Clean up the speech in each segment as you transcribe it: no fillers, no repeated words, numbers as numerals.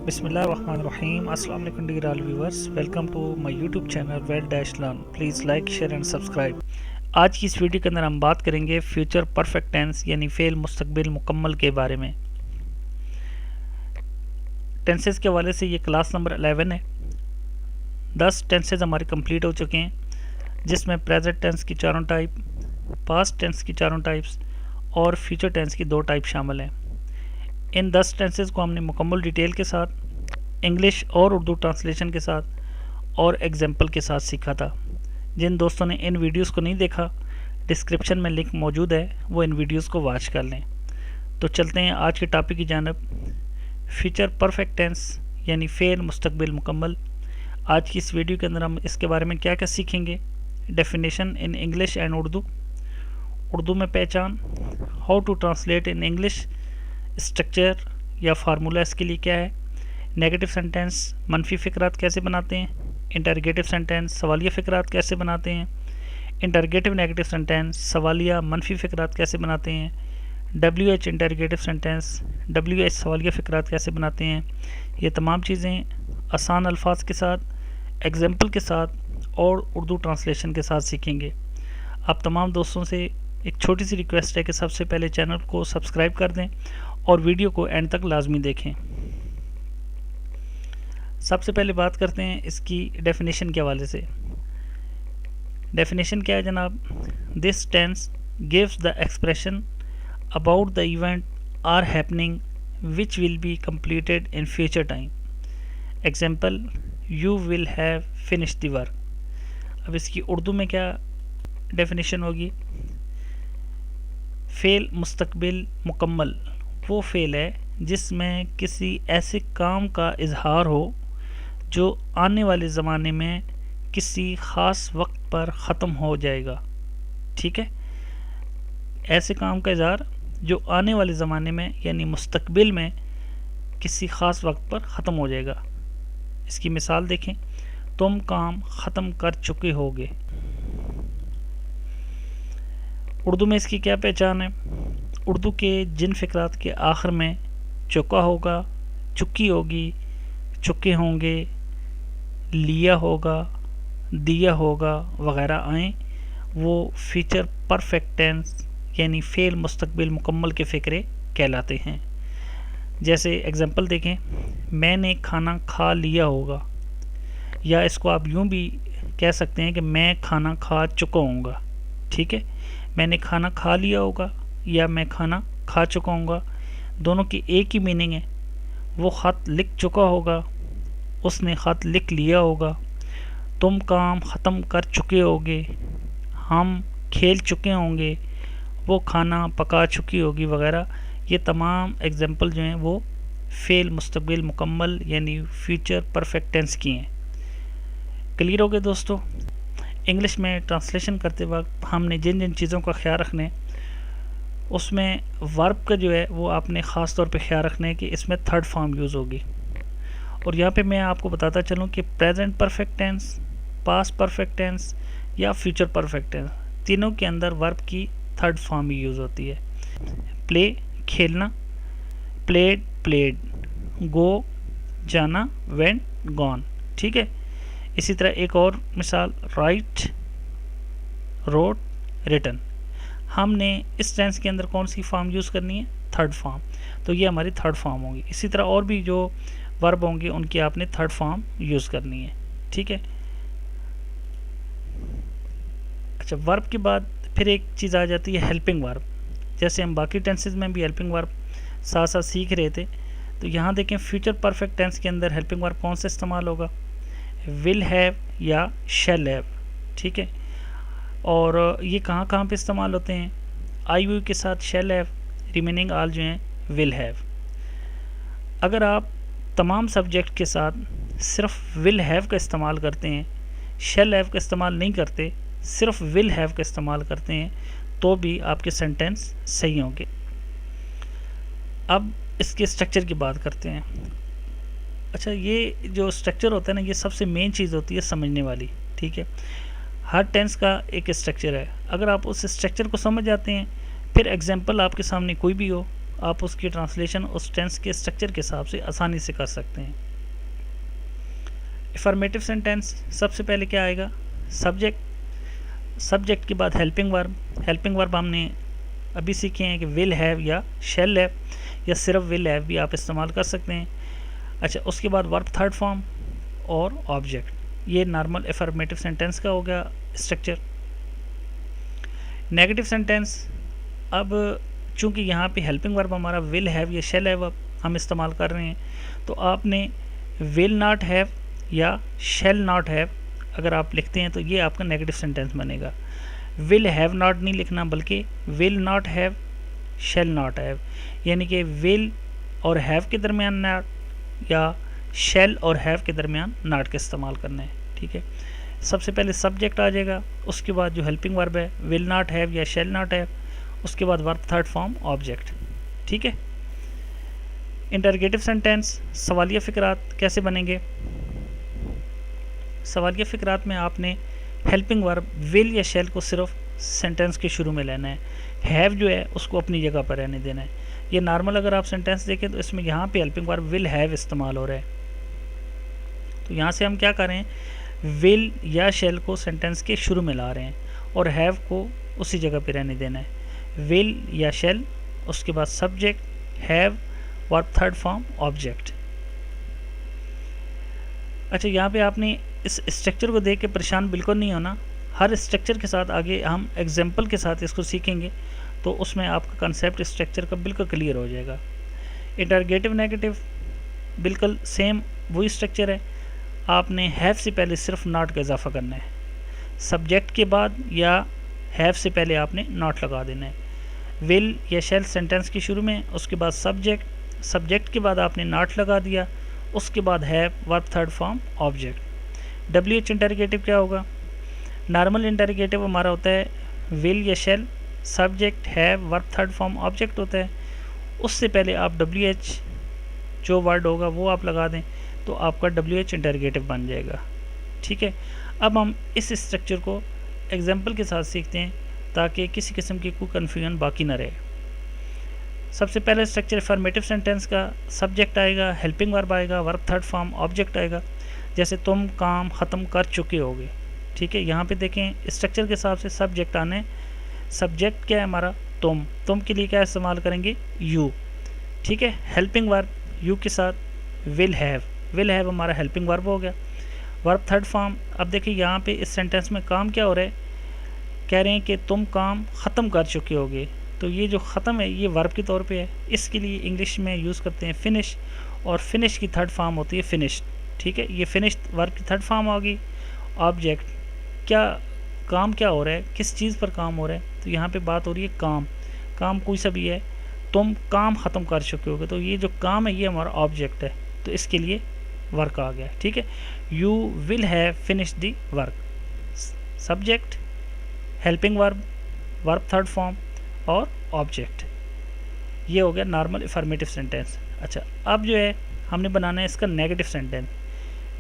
Bismillahirrahmanirrahim. Assalamu alaikum dear all viewers. Welcome to my YouTube channel Well-Learn. Please like, share and subscribe. आज की इस video के अंदर हम बात करेंगे फ्यूचर परफेक्ट टेंस यानी फेल मुस्तकबिल मुकम्मल के बारे में। टेंसेस के हवाले से ये क्लास नंबर 11 है। 10 टेंसेस हमारे कंप्लीट हो चुके हैं, जिसमें प्रेजेंट टेंस की चारों टाइप, पास्ट टेंस की चारों टाइप्स और फ्यूचर टेंस की 2 टाइप शामिल हैं। इन 10 टेंसेस को हमने मुकम्मल डिटेल के साथ इंग्लिश और उर्दू ट्रांसलेशन के साथ और एग्जाम्पल के साथ सीखा था। जिन दोस्तों ने इन वीडियोस को नहीं देखा, डिस्क्रिप्शन में लिंक मौजूद है, वो इन वीडियोस को वॉच कर लें। तो चलते हैं आज के टॉपिक की जानब, फ्यूचर परफेक्ट टेंस यानी फेल मुस्तकबिल मुकम्मल। आज की इस वीडियो के अंदर हम इसके बारे में क्या क्या सीखेंगे। Definition in English and Urdu में पहचान, how to translate in English, structure या फार्मूला इसके लिए क्या है, नेगेटिव सेंटेंस मनफी फ़िक्रात कैसे बनाते हैं, इंटरगेटिव सेंटेंस सवालिया फ़िक्रात कैसे बनाते हैं, इंटरगेटिव नेगेटिव सेंटेंस सवालिया मनफी फ़िक्रात कैसे बनाते हैं, WH इंटरगेटिव सेंटेंस WH सवालिया फ़िक्रात कैसे बनाते हैं। ये तमाम चीज़ें आसान अल्फाज के साथ, एग्जाम्पल के साथ और उर्दू ट्रांसलेशन के साथ सीखेंगे। आप तमाम दोस्तों से एक छोटी सी रिक्वेस्ट है कि सबसे पहले चैनल को सब्सक्राइब कर दें और वीडियो को एंड तक लाजमी देखें। सबसे पहले बात करते हैं इसकी डेफिनेशन के हवाले से। डेफिनेशन क्या है जनाब? This tense gives the expression about the event or happening which will be completed in future time. Example, you will have finish the work. अब इसकी उर्दू में क्या डेफिनेशन होगी? फेल मुस्तकबिल मुकम्मल वो फेल है जिसमें किसी ऐसे काम का इजहार हो जो आने वाले ज़माने में किसी ख़ास वक्त पर ख़त्म हो जाएगा। ठीक है, ऐसे काम का इजहार जो आने वाले ज़माने में यानी मुस्तकबिल में किसी ख़ास वक्त पर ख़त्म हो जाएगा। इसकी मिसाल देखें, तुम काम ख़त्म कर चुके होगे। उर्दू में इसकी क्या पहचान है? उर्दू के जिन फ़िक्रात के आखिर में चुका होगा, चुकी होगी, चुके होंगे, लिया होगा, दिया होगा वगैरह आएँ, वो फ्यूचर परफेक्ट टेंस यानी फ़ेल मुस्तकबिल मुकम्मल के फ़िक्रे कहलाते हैं। जैसे एग्जांपल देखें, मैंने खाना खा लिया होगा, या इसको आप यूँ भी कह सकते हैं कि मैं खाना खा चुका हूँगा। ठीक है, मैंने खाना खा लिया होगा या मैं खाना खा चुका हूँगा, दोनों की एक ही मीनिंग है। वो ख़त लिख चुका होगा, उसने ख़त लिख लिया होगा, तुम काम ख़त्म कर चुके होगे, हम खेल चुके होंगे, वो खाना पका चुकी होगी वगैरह। ये तमाम एग्जाम्पल जो हैं वो फ़ेल मुस्तकबिल मुकम्मल यानी फ्यूचर परफेक्ट टेंस की हैं। क्लियर हो गए दोस्तों? इंग्लिश में ट्रांसलेशन करते वक्त हमने जिन जिन चीज़ों का ख्याल रखना है, उसमें वर्ब का जो है वो आपने ख़ास तौर पे ख्याल रखना है कि इसमें थर्ड फॉर्म यूज़ होगी। और यहाँ पे मैं आपको बताता चलूँ कि present perfect tense, past perfect tense या फ्यूचर परफेक्ट टेंस, तीनों के अंदर वर्ब की थर्ड फॉर्म ही यूज़ होती है। प्ले खेलना, प्लेड प्लेड, गो जाना, वेंट गॉन। ठीक है, इसी तरह एक और मिसाल, राइट रोट रिटन। हमने इस टेंस के अंदर कौन सी फॉर्म यूज़ करनी है? Third form. तो ये हमारी थर्ड फॉर्म होगी। इसी तरह और भी जो वर्ब होंगे उनकी आपने थर्ड फॉर्म यूज़ करनी है। ठीक है, अच्छा, वर्ब के बाद फिर एक चीज़ आ जाती है हेल्पिंग वर्ब। जैसे हम बाकी टेंसेज में भी हेल्पिंग वर्ब साथ साथ सीख रहे थे, तो यहाँ देखें फ्यूचर परफेक्ट टेंस के अंदर हेल्पिंग वर्ब कौन सा इस्तेमाल होगा? विल हैव या शैल हैव। ठीक है, और ये कहाँ कहाँ पे इस्तेमाल होते हैं? आई यू के साथ शैल हैव, रिमेनिंग आल जो हैं विल हैव। अगर आप तमाम सब्जेक्ट के साथ सिर्फ विल हैव का इस्तेमाल करते हैं, शैल हैव का इस्तेमाल नहीं करते, सिर्फ विल हैव का इस्तेमाल करते हैं, तो भी आपके सेंटेंस सही होंगे। अब इसके स्ट्रक्चर की बात करते हैं। अच्छा, ये जो स्ट्रक्चर होता है ना, ये सबसे मेन चीज़ होती है समझने वाली। ठीक है, हर टेंस का एक स्ट्रक्चर है। अगर आप उस स्ट्रक्चर को समझ जाते हैं, फिर एग्जाम्पल आपके सामने कोई भी हो, आप उसकी ट्रांसलेशन उस टेंस के स्ट्रक्चर के हिसाब से आसानी से कर सकते हैं। अफर्मेटिव सेंटेंस सबसे पहले क्या आएगा, सब्जेक्ट, सब्जेक्ट के बाद हेल्पिंग वर्ब। हेल्पिंग वर्ब हमने अभी सीखे हैं कि विल हैव या शैल हैव या सिर्फ विल हैव भी आप इस्तेमाल कर सकते हैं। अच्छा, उसके बाद वर्ब थर्ड फॉर्म और ऑब्जेक्ट। ये नॉर्मल अफर्मेटिव सेंटेंस का हो गया स्ट्रक्चर। नेगेटिव सेंटेंस, अब चूंकि यहाँ पे हेल्पिंग वर्ब हमारा विल हैव या शैल हैव हम इस्तेमाल कर रहे हैं, तो आपने विल नॉट हैव या शैल नॉट हैव अगर आप लिखते हैं तो ये आपका नेगेटिव सेंटेंस बनेगा। विल हैव नॉट नहीं लिखना, बल्कि will not have shall not have, यानी कि विल और हैव के दरमियान नॉट या शैल और हैव के दरमियान नॉट का इस्तेमाल करना है। ठीक है, सबसे पहले सब्जेक्ट आ जाएगा, उसके बाद जो हेल्पिंग वर्ब है विल नॉट हैव या शैल नॉट हैव, उसके बाद वर्ब थर्ड फॉर्म ऑब्जेक्ट। ठीक है, इंटरगेटिव सेंटेंस, सवालिया फ़िक्रात कैसे बनेंगे। सवालिया फ़िक्रात में आपने हेल्पिंग वर्ब विल या शैल को सिर्फ सेंटेंस के शुरू में लेना है, हैव जो है उसको अपनी जगह पर रहने देना है। ये नॉर्मल अगर आप सेंटेंस देखें तो इसमें यहाँ पे हेल्पिंग वर्ब विल हैव इस्तेमाल हो रहा है, तो यहाँ से हम क्या कर रहे हैं, विल या शैल को सेंटेंस के शुरू में ला रहे हैं और हैव को उसी जगह पे रहने देना है। विल या शैल, उसके बाद subject, have, verb third form, object. अच्छा, यहाँ पे आपने इस स्ट्रक्चर को देख के परेशान बिल्कुल नहीं होना, हर स्ट्रक्चर के साथ आगे हम एग्जाम्पल के साथ इसको सीखेंगे तो उसमें आपका कंसेप्ट स्ट्रक्चर का बिल्कुल क्लियर हो जाएगा। इंटरगेटिव नेगेटिव बिल्कुल सेम वही स्ट्रक्चर है, आपने हैव से पहले सिर्फ नॉट का इजाफा करना है, सब्जेक्ट के बाद या हैव से पहले आपने नॉट लगा देना है। विल या शैल सेंटेंस के शुरू में, उसके बाद सब्जेक्ट, सब्जेक्ट के बाद आपने नॉट लगा दिया, उसके बाद have, verb third form, object. WH interrogative क्या होगा, नॉर्मल इंटरगेटिव हमारा होता है विल या shall, subject, have, verb third form, object होता है, उससे पहले आप WH जो वर्ड होगा वो आप लगा दें तो आपका WH इंटरगेटिव बन जाएगा। ठीक है, अब हम इस स्ट्रक्चर को एग्जाम्पल के साथ सीखते हैं ताकि किसी किस्म की कोई कन्फ्यूजन बाकी ना रहे। सबसे पहले स्ट्रक्चर अफर्मेटिव सेंटेंस का, सब्जेक्ट आएगा, हेल्पिंग वर्ब आएगा, वर्ब थर्ड फॉर्म, ऑब्जेक्ट आएगा। जैसे तुम काम ख़त्म कर चुके होगे। ठीक है, यहाँ पे देखें स्ट्रक्चर के हिसाब से सब्जेक्ट आने, सब्जेक्ट क्या है हमारा, तुम के लिए क्या इस्तेमाल करेंगे, यू। ठीक है, हेल्पिंग वर्ब यू के साथ विल हैव हमारा हेल्पिंग वर्ब हो गया। वर्ब थर्ड फॉर्म, अब देखिए यहाँ पे इस सेंटेंस में काम क्या हो रहा है, कह रहे हैं कि तुम काम ख़त्म कर चुके होगे, तो ये जो ख़त्म है ये वर्ब के तौर पे है, इसके लिए इंग्लिश में यूज़ करते हैं फिनिश, और फिनिश की थर्ड फॉर्म होती है फिनिश्ड। ठीक है, ये फिनिश्ड वर्ब की थर्ड फॉर्म होगी। ऑब्जेक्ट, क्या काम क्या हो रहा है, किस चीज़ पर काम हो रहा है, तो यहाँ पे बात हो रही है काम कोई सा भी है, तुम काम ख़त्म कर चुके होगे, तो ये जो काम है ये हमारा ऑब्जेक्ट है, तो इसके लिए वर्क आ गया। ठीक है, you will have finished the work, subject, helping verb, verb third form और ऑब्जेक्ट। ये हो गया नॉर्मल अफर्मेटिव सेंटेंस। अच्छा, अब जो है हमने बनाना है इसका नेगेटिव सेंटेंस,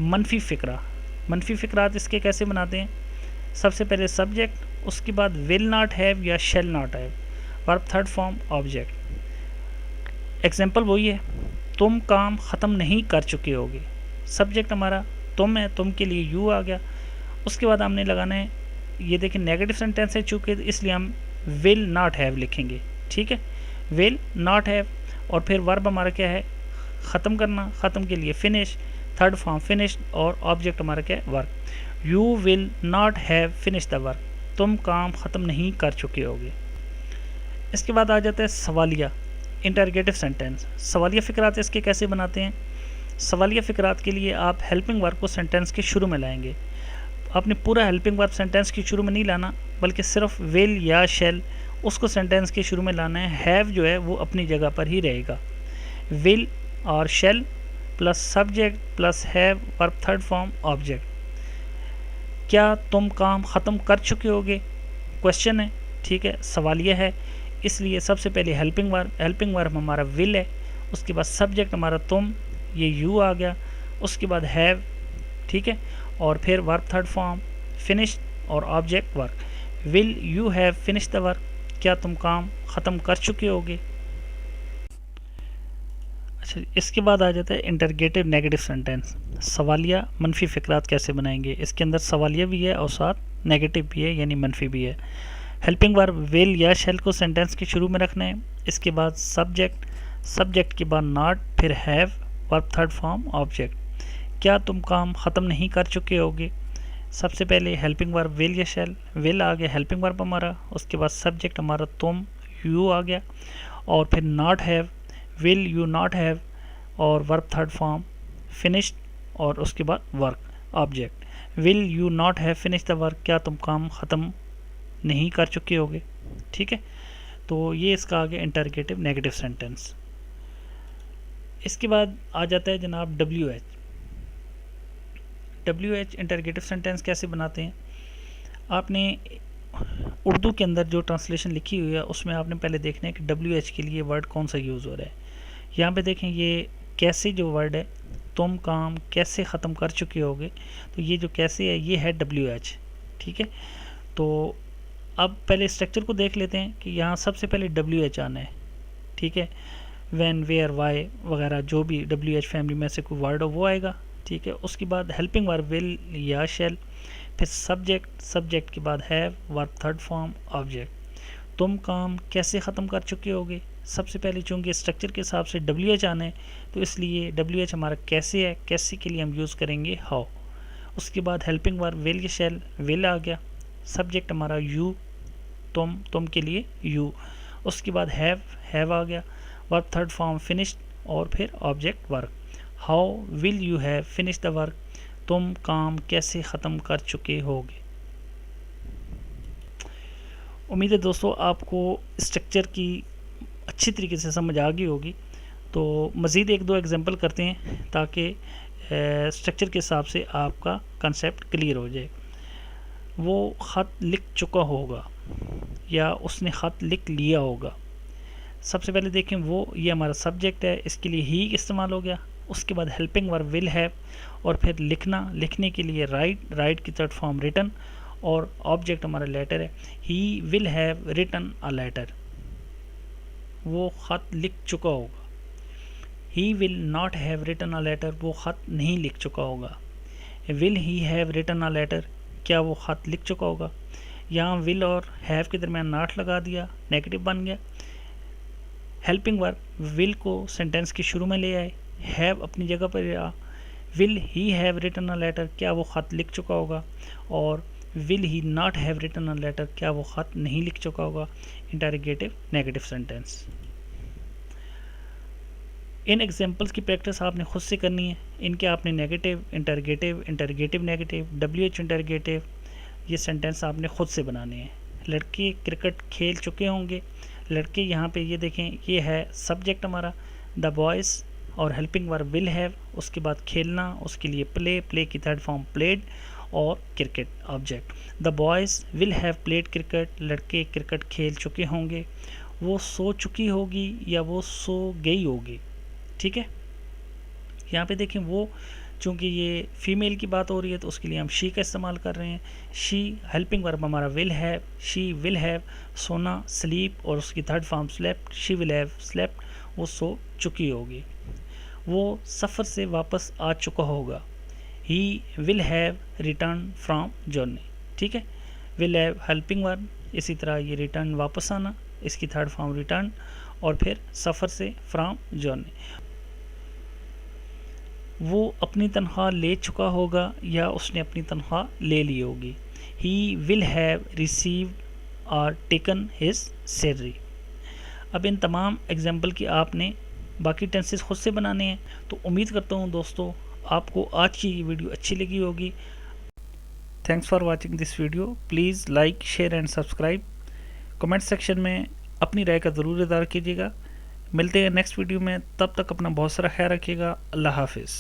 मनफी फ़िक्रा। मनफी फ़िक्रात इसके कैसे बनाते हैं, सबसे पहले सब्जेक्ट, उसके बाद विल नॉट हैव या shall not have, verb third form, object. Example वही है, तुम काम ख़त्म नहीं कर चुके होगे, सब्जेक्ट हमारा तुम है, तुम के लिए यू आ गया, उसके बाद हमने लगाना है, ये देखिए नेगेटिव सेंटेंस है चूँकि, इसलिए हम विल नॉट हैव लिखेंगे। ठीक है, विल नॉट हैव, और फिर वर्ब हमारा क्या है, ख़त्म करना, ख़त्म के लिए फिनिश, थर्ड फॉर्म फिनिश्ड, और ऑब्जेक्ट हमारा क्या है, work. You will not have finish the work, तुम काम ख़त्म नहीं कर चुके होगे। इसके बाद आ जाता है सवालिया इंटरगेटिव सेंटेंस। सवालिया फ़िक्रात इसके कैसे बनाते हैं, सवालिया फ़िक्रात के लिए आप हेल्पिंग वर्ब को सेंटेंस के शुरू में लाएंगे। आपने पूरा हेल्पिंग वर्ब सेंटेंस के शुरू में नहीं लाना, बल्कि सिर्फ विल या शैल उसको सेंटेंस के शुरू में लाना है, हैव जो है वो अपनी जगह पर ही रहेगा। विल और शैल plus subject plus have, verb third form, object. क्या तुम काम ख़त्म कर चुके होगे, क्वेश्चन है। ठीक है, सवालिया है, इसलिए सबसे पहले हेल्पिंग वर्ब हमारा विल है, उसके बाद सब्जेक्ट हमारा तुम, ये यू आ गया, उसके बाद हैव। ठीक है, और फिर वर्ब थर्ड फॉर्म फिनिश और object work. Will you have finish the work, क्या तुम काम ख़त्म कर चुके होगे। अच्छा, इसके बाद आ जाता है इंटरगेटिव नेगेटिव सेंटेंस। सवालिया मनफी फ़िक्रात कैसे बनाएंगे। इसके अंदर सवालिया भी है और साथ नेगेटिव भी है, यानी मनफी भी है। हेल्पिंग वर्ब विल या शैल को सेंटेंस के शुरू में रखना है। इसके बाद सब्जेक्ट, सब्जेक्ट के बाद नॉट, फिर have, verb third form object. क्या तुम काम ख़त्म नहीं कर चुके होगे। सबसे पहले हेल्पिंग वर्ब विल या शैल, विल आ गया हेल्पिंग वर्ब हमारा, उसके बाद सब्जेक्ट हमारा तुम, यू आ गया, और फिर not have, will you not have, और वर्ब थर्ड फॉर्म फिनिश्ड, और उसके बाद work object. Will you not have finish the work, क्या तुम काम ख़त्म नहीं कर चुके होगे। ठीक है, तो ये इसका आ गया इंटरगेटिव नेगेटिव सेंटेंस। इसके बाद आ जाता है जनाब W H. W H interrogative sentence कैसे बनाते हैं। आपने उर्दू के अंदर जो ट्रांसलेशन लिखी हुई है उसमें आपने पहले देखना है कि डब्ल्यू एच के लिए वर्ड कौन सा यूज़ हो रहा है। यहाँ पे देखें, ये कैसे जो वर्ड है, तुम काम कैसे ख़त्म कर चुके होगे, तो ये जो कैसे है ये है डब्ल्यू एच। ठीक है, तो अब पहले स्ट्रक्चर को देख लेते हैं कि यहाँ सबसे पहले डब्ल्यू एच आना है। ठीक है, व्हेन, वेयर, वाई वगैरह जो भी डब्ल्यू एच फैमिली में से कोई वर्ड हो वो आएगा। ठीक है, उसके बाद हेल्पिंग वर्ब विल या शैल, फिर सब्जेक्ट, सब्जेक्ट के बाद have, verb third form object. तुम काम कैसे ख़त्म कर चुके होगे। सबसे पहले चूँकि स्ट्रक्चर के हिसाब से डब्ल्यू एच आना है तो इसलिए डब्ल्यू एच हमारा कैसे है, कैसे के लिए हम यूज़ करेंगे हाउ। उसके बाद हेल्पिंग वर्ब विल या शैल, विल आ गया, सब्जेक्ट हमारा यू, तुम के लिए यू। उसके बाद हैव आ गया, वर्ब थर्ड फॉर्म फिनिश्ड, और फिर object work. How will you have finish the work, तुम काम कैसे ख़त्म कर चुके होगे। उम्मीद है दोस्तों आपको स्ट्रक्चर की अच्छी तरीके से समझ आ गई होगी। तो मज़ीद एक दो एग्जांपल करते हैं ताकि स्ट्रक्चर के हिसाब से आपका कंसेप्ट क्लियर हो जाए। वो ख़त लिख चुका होगा या उसने ख़त लिख लिया होगा। सबसे पहले देखें, वो ये हमारा सब्जेक्ट है, इसके लिए ही इस्तेमाल हो गया। उसके बाद हेल्पिंग वर्ब विल हैव, और फिर लिखना, लिखने के लिए राइट, राइट की थर्ड फॉर्म रिटन, और ऑब्जेक्ट हमारा लेटर है। He will have written a letter, वो ख़त लिख चुका होगा। He will not have written a letter, वो ख़त नहीं लिख चुका होगा। Will he have written a letter, क्या वो ख़त लिख चुका होगा। यहाँ विल और हैव के दरमियान नॉट लगा दिया, नेगेटिव बन गया। हेल्पिंग वर्ब विल को सेंटेंस के शुरू में ले आए, हैव अपनी जगह पर रहा। Will he have written a letter, क्या वो ख़त लिख चुका होगा। और will he not have written a letter, क्या वो ख़त नहीं लिख चुका होगा। Interrogative negative sentence. इन एग्जांपल्स की प्रैक्टिस आपने खुद से करनी है। इनके आपने negative, interrogative, interrogative negative, W H interrogative, ये सेंटेंस आपने खुद से बनाने हैं। लड़के क्रिकेट खेल चुके होंगे। लड़के यहाँ पे ये देखें, ये है सब्जेक्ट हमारा द बॉयज़, और हेल्पिंग वर्ब विल हैव, उसके बाद खेलना, उसके लिए प्ले, प्ले की थर्ड फॉर्म प्लेड, और cricket object. The boys will have played cricket, लड़के क्रिकेट खेल चुके होंगे। वो सो चुकी होगी या वो सो गई होगी। ठीक है, यहाँ पे देखें, वो चूँकि ये फीमेल की बात हो रही है तो उसके लिए हम शी का इस्तेमाल कर रहे हैं। शी हेल्पिंग वर्ब हमारा will have, she will have सोना, स्लीप, और उसकी third form slept, she will have slept, वो सो चुकी होगी। वो सफ़र से वापस आ चुका होगा। He will have return from journey. ठीक है, विल हैव हेल्पिंग वर्ब, इसी तरह ये रिटर्न वापस आना, इसकी थर्ड फॉर्म रिटर्न, और फिर सफ़र से फ्रॉम जर्नी। वो अपनी तनख्वाह ले चुका होगा या उसने अपनी तनख्वाह ले ली होगी। ही विल हैव रिसीव्ड और टेकन हिज सैलरी। अब इन तमाम एग्जाम्पल की आपने बाकी टेंसेस खुद से बनाने हैं। तो उम्मीद करता हूँ दोस्तों आपको आज की ये वीडियो अच्छी लगी होगी। Thanks for watching this video. Please like, share and subscribe. Comment section में अपनी राय का ज़रूर इज़हार कीजिएगा। मिलते हैं नेक्स्ट वीडियो में, तब तक अपना बहुत सारा ख्याल रखिएगा। अल्लाह हाफिज़।